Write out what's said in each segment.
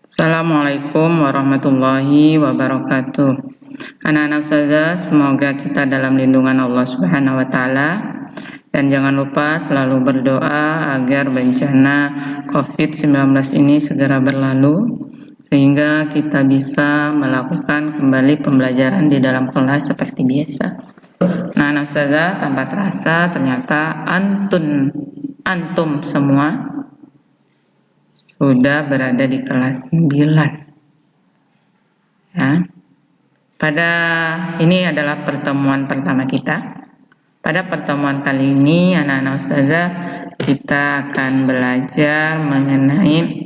Assalamualaikum warahmatullahi wabarakatuh. Anak-anak ustazah, semoga kita dalam lindungan Allah Subhanahu wa taala dan jangan lupa selalu berdoa agar bencana COVID-19 ini segera berlalu sehingga kita bisa melakukan kembali pembelajaran di dalam kelas seperti biasa. Nah, anak ustazah, tanpa terasa ternyata antum semua sudah berada di kelas 9 ya. Pada ini adalah pertemuan pertama kita. Pada pertemuan kali ini anak-anak ustazah kita akan belajar mengenai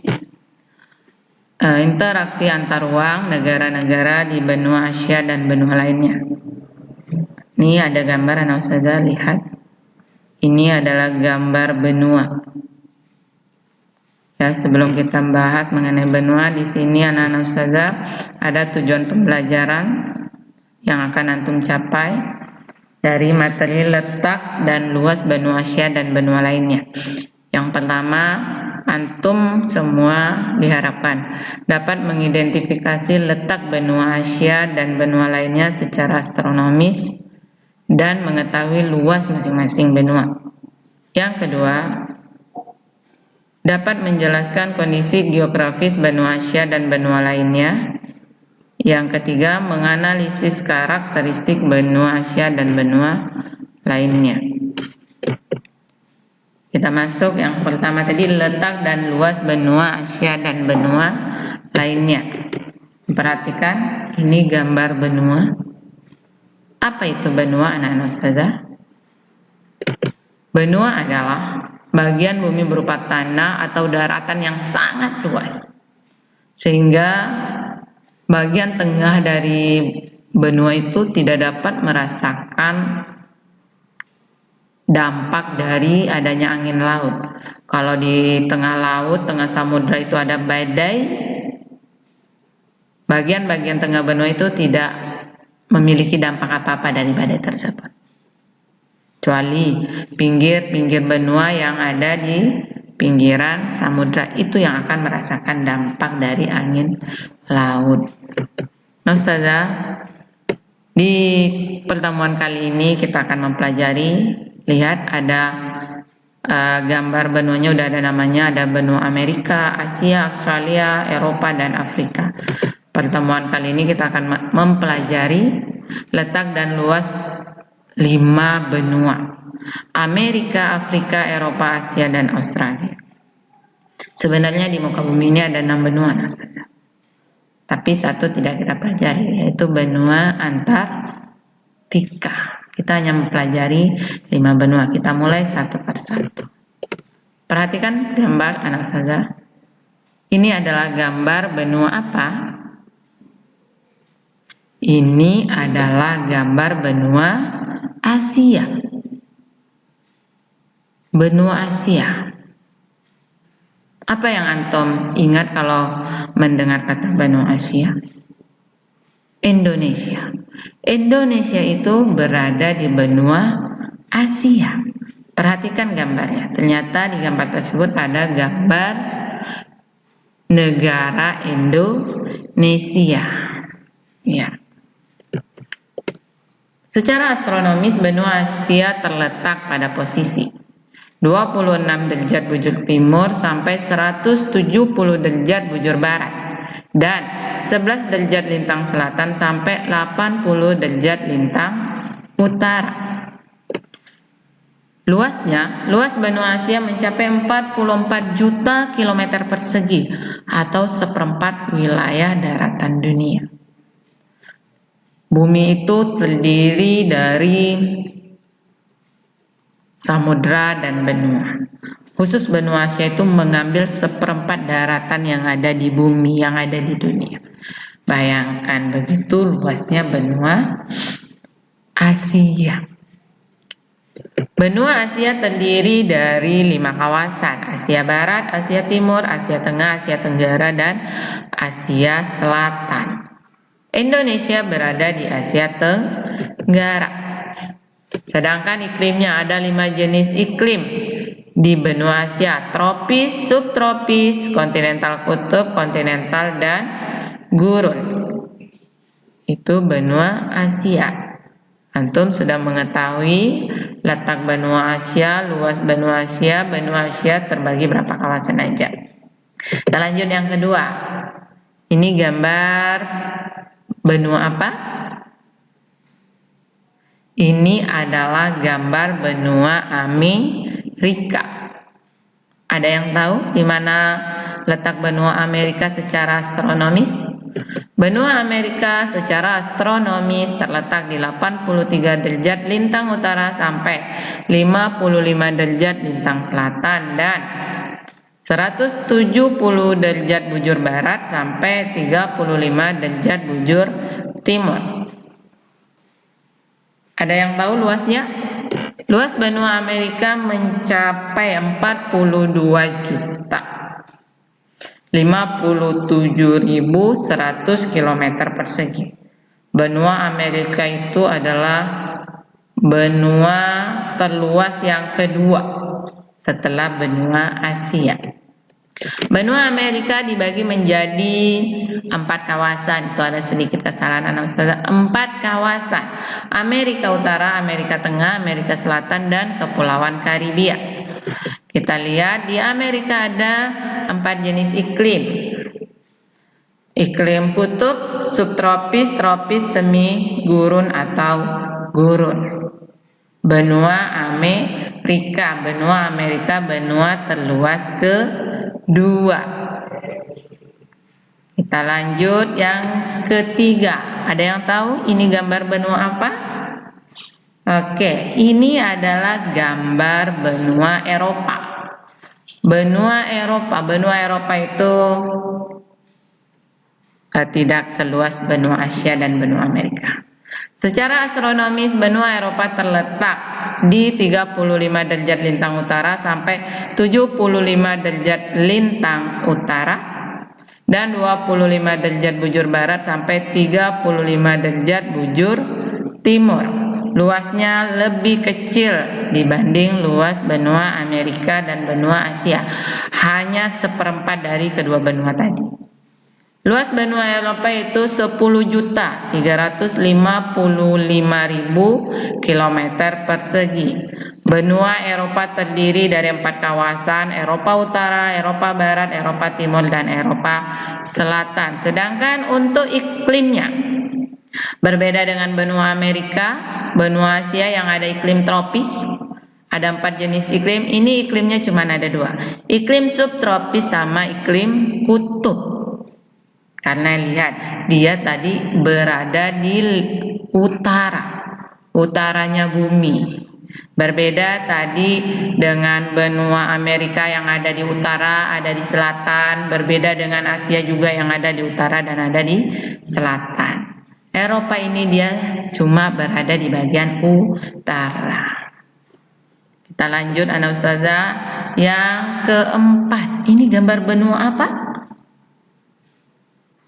interaksi antar ruang negara-negara di benua Asia dan benua lainnya. Ini ada gambar anak ustazah, lihat. Ini adalah gambar benua. Ya, sebelum kita bahas mengenai benua, di sini anak-anak ustazah ada tujuan pembelajaran yang akan antum capai dari materi letak dan luas benua Asia dan benua lainnya. Yang pertama, antum semua diharapkan dapat mengidentifikasi letak benua Asia dan benua lainnya secara astronomis dan mengetahui luas masing-masing benua. Yang kedua, dapat menjelaskan kondisi geografis benua Asia dan benua lainnya. Yang ketiga, menganalisis karakteristik benua Asia dan benua lainnya. Kita masuk yang pertama tadi, letak dan luas benua Asia dan benua lainnya. Perhatikan, ini gambar benua. Apa itu benua, anak-anak ustazah? Benua adalah bagian bumi berupa tanah atau daratan yang sangat luas, sehingga bagian tengah dari benua itu tidak dapat merasakan dampak dari adanya angin laut. Kalau di tengah laut, tengah samudra itu ada badai, bagian-bagian tengah benua itu tidak memiliki dampak apa-apa dari badai tersebut, kecuali pinggir-pinggir benua yang ada di pinggiran samudra itu yang akan merasakan dampak dari angin laut. Nah, ustazah, di pertemuan kali ini kita akan mempelajari, lihat ada gambar benuanya udah ada namanya, ada benua Amerika, Asia, Australia, Eropa, dan Afrika. Pertemuan kali ini kita akan mempelajari letak dan luas 5 benua: Amerika, Afrika, Eropa, Asia, dan Australia. Sebenarnya di muka bumi ini ada 6 benua, ustazah. Tapi satu tidak kita pelajari, yaitu benua Antartika. Kita hanya mempelajari 5 benua. Kita mulai satu persatu. Perhatikan gambar, anak ustazah. Ini adalah gambar benua apa? Ini adalah gambar benua Asia. Benua Asia. Apa yang antum ingat kalau mendengar kata benua Asia? Indonesia. Indonesia itu berada di benua Asia. Perhatikan gambarnya. Ternyata di gambar tersebut ada gambar negara Indonesia. Ya. Secara astronomis, benua Asia terletak pada posisi 26 derajat bujur timur sampai 170 derajat bujur barat dan 11 derajat lintang selatan sampai 80 derajat lintang utara. Luas benua Asia mencapai 44 juta kilometer persegi atau seperempat wilayah daratan dunia. Bumi itu terdiri dari samudra dan benua. Khusus benua Asia itu mengambil seperempat daratan yang ada di bumi, yang ada di dunia. Bayangkan begitu luasnya benua Asia. Benua Asia terdiri dari 5 kawasan: Asia Barat, Asia Timur, Asia Tengah, Asia Tenggara, dan Asia Selatan. Indonesia berada di Asia Tenggara. Sedangkan iklimnya ada 5 jenis iklim. Di benua Asia, tropis, subtropis, kontinental kutub, kontinental, dan gurun. Itu benua Asia. Antum sudah mengetahui letak benua Asia, luas benua Asia terbagi berapa kawasan aja. Kita lanjut yang kedua. Ini gambar benua apa? Ini adalah gambar benua Amerika. Ada yang tahu di mana letak benua Amerika secara astronomis? Benua Amerika secara astronomis terletak di 83 derajat lintang utara sampai 55 derajat lintang selatan dan 170 derajat bujur barat sampai 35 derajat bujur timur. Ada yang tahu luasnya? Luas benua Amerika mencapai 42 juta 57.100 km persegi. Benua Amerika itu adalah benua terluas yang kedua setelah benua Asia. Benua Amerika dibagi menjadi 4 kawasan. Itu ada sedikit kesalahan anak ustazah. 4 kawasan. Amerika Utara, Amerika Tengah, Amerika Selatan, dan Kepulauan Karibia. Kita lihat di Amerika ada 4 jenis iklim. Iklim kutub, subtropis, tropis, semi gurun atau gurun. Benua Amerika, benua terluas kedua. Kita lanjut yang ketiga. Ada yang tahu ini gambar benua apa? Oke, ini adalah gambar benua Eropa. Benua Eropa itu tidak seluas benua Asia dan benua Amerika. Secara astronomis, benua Eropa terletak di 35 derajat lintang utara sampai 75 derajat lintang utara dan 25 derajat bujur barat sampai 35 derajat bujur timur. Luasnya lebih kecil dibanding luas benua Amerika dan benua Asia, hanya 1/4 dari kedua benua tadi. Luas benua Eropa itu 10.355.000 km persegi. Benua Eropa terdiri dari 4 kawasan, Eropa Utara, Eropa Barat, Eropa Timur, dan Eropa Selatan. Sedangkan untuk iklimnya, berbeda dengan benua Amerika, benua Asia yang ada iklim tropis, ada 4 jenis iklim. Ini iklimnya cuma ada 2, iklim subtropis sama iklim kutub. Karena lihat, dia tadi berada di utaranya bumi. Berbeda tadi dengan benua Amerika yang ada di utara, ada di selatan. Berbeda dengan Asia juga yang ada di utara dan ada di selatan. Eropa ini dia cuma berada di bagian utara. Kita lanjut anak ustazah yang keempat. Ini gambar benua apa?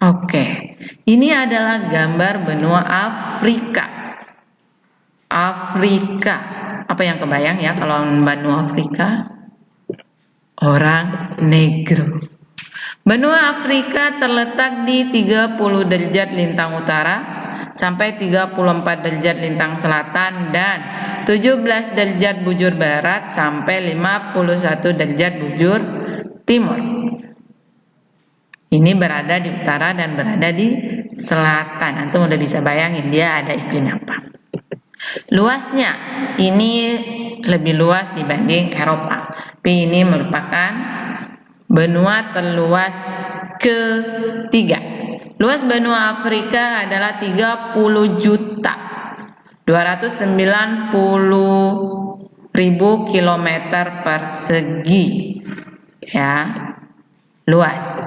Oke, ini adalah gambar benua Afrika. Apa yang kebayang ya kalau benua Afrika? Orang negro. Benua Afrika terletak di 30 derajat lintang utara sampai 34 derajat lintang selatan dan 17 derajat bujur barat sampai 51 derajat bujur timur. Ini berada di utara dan berada di selatan. Antum udah bisa bayangin dia ada iklim apa. Luasnya ini lebih luas dibanding Eropa. Tapi ini merupakan benua terluas ketiga. Luas benua Afrika adalah 30.290.000 km persegi. Ya, luas.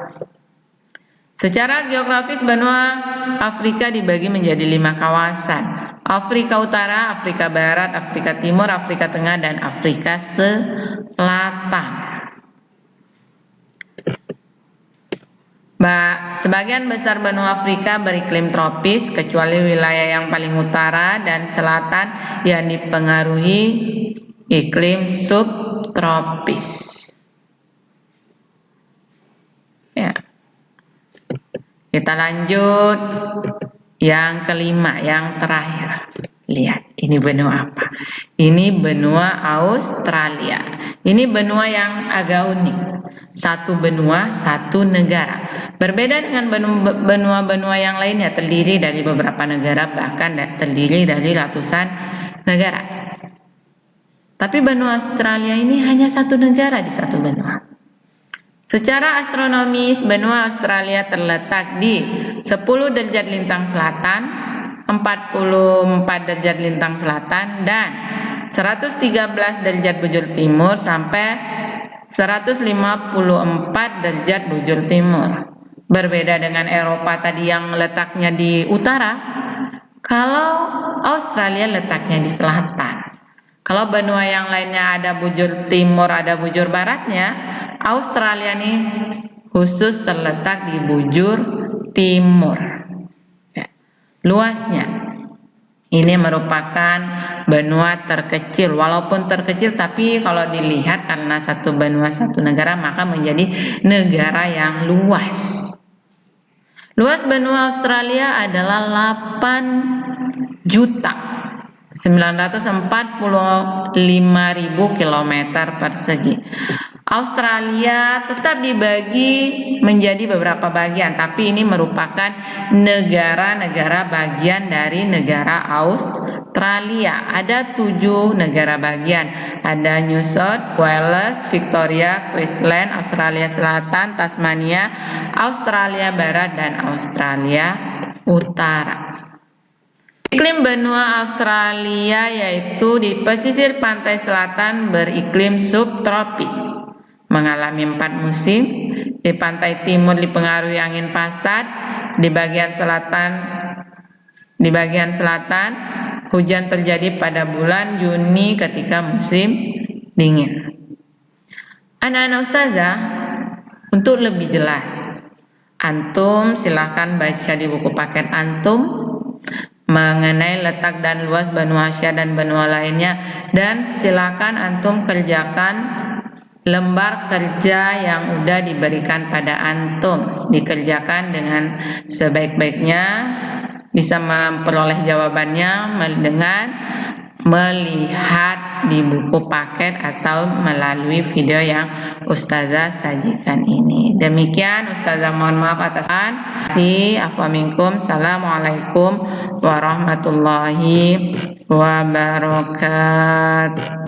Secara geografis benua Afrika dibagi menjadi 5 kawasan. Afrika Utara, Afrika Barat, Afrika Timur, Afrika Tengah, dan Afrika Selatan. Sebagian besar benua Afrika beriklim tropis, kecuali wilayah yang paling utara dan selatan yang dipengaruhi iklim subtropis. subtropis. Ya. Kita lanjut yang kelima, yang terakhir. Lihat, ini benua apa? Ini benua Australia. Ini benua yang agak unik. Satu benua, satu negara. Berbeda dengan benua-benua yang lainnya, terdiri dari beberapa negara, bahkan terdiri dari ratusan negara. Tapi benua Australia ini hanya satu negara di satu benua. Secara astronomis, benua Australia terletak di 10 derajat lintang selatan, 44 derajat lintang selatan, dan 113 derajat bujur timur sampai 154 derajat bujur timur. Berbeda dengan Eropa tadi yang letaknya di utara, kalau Australia letaknya di selatan. Kalau benua yang lainnya ada bujur timur, ada bujur baratnya, Australia nih khusus terletak di bujur timur. Ya. Luasnya, ini merupakan benua terkecil. Walaupun terkecil, tapi kalau dilihat karena satu benua satu negara, maka menjadi negara yang luas. Luas benua Australia adalah 8.945.000 km persegi. Australia tetap dibagi menjadi beberapa bagian, tapi ini merupakan negara-negara bagian dari negara Australia. Ada 7 negara bagian. Ada New South Wales, Victoria, Queensland, Australia Selatan, Tasmania, Australia Barat, dan Australia Utara. Iklim benua Australia yaitu di pesisir pantai selatan beriklim subtropis, mengalami 4 musim. Di pantai timur dipengaruhi angin pasat, di bagian selatan hujan terjadi pada bulan Juni ketika musim dingin. Anak-anak ustazah, untuk lebih jelas, antum silahkan baca di buku paket antum mengenai letak dan luas benua Asia dan benua lainnya, dan silakan antum kerjakan lembar kerja yang udah diberikan pada antum. Dikerjakan dengan sebaik-baiknya, bisa memperoleh jawabannya dengan melihat di buku paket atau melalui video yang ustazah sajikan ini. Demikian, ustazah mohon maaf atas Assalamualaikum warahmatullahi wabarakatuh.